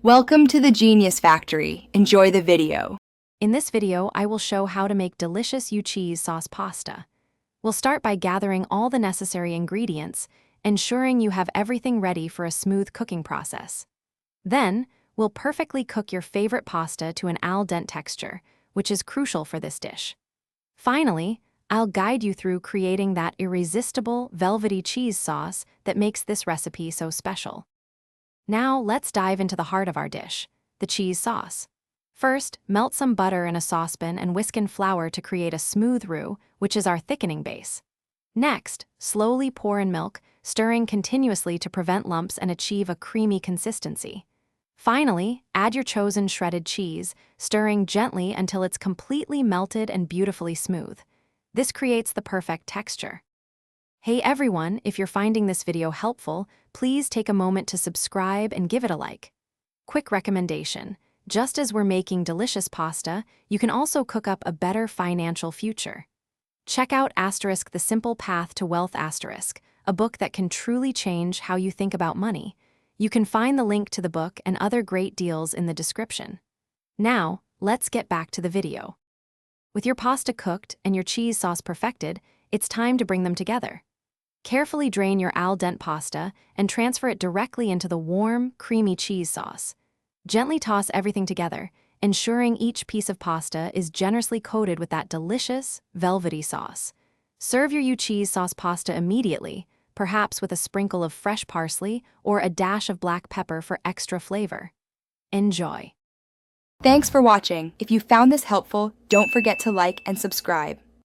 Welcome to the Genius Factory. Enjoy the video. In this video, I will show how to make delicious cheese sauce pasta. We'll start by gathering all the necessary ingredients, ensuring you have everything ready for a smooth cooking process. Then, we'll perfectly cook your favorite pasta to an al dente texture, which is crucial for this dish. Finally, I'll guide you through creating that irresistible, velvety cheese sauce that makes this recipe so special. Now, let's dive into the heart of our dish, the cheese sauce. First, melt some butter in a saucepan and whisk in flour to create a smooth roux, which is our thickening base. Next, slowly pour in milk, stirring continuously to prevent lumps and achieve a creamy consistency. Finally, add your chosen shredded cheese, stirring gently until it's completely melted and beautifully smooth. This creates the perfect texture. Hey everyone, if you're finding this video helpful, please take a moment to subscribe and give it a like. Quick recommendation: just as we're making delicious pasta, you can also cook up a better financial future. Check out The Simple Path to Wealth, a book that can truly change how you think about money. You can find the link to the book and other great deals in the description. Now, let's get back to the video. With your pasta cooked and your cheese sauce perfected, it's time to bring them together. Carefully drain your al dente pasta and transfer it directly into the warm, creamy cheese sauce. Gently toss everything together, ensuring each piece of pasta is generously coated with that delicious, velvety sauce. Serve your cheese sauce pasta immediately, perhaps with a sprinkle of fresh parsley or a dash of black pepper for extra flavor. Enjoy! Thanks for watching. If you found this helpful, don't forget to like and subscribe.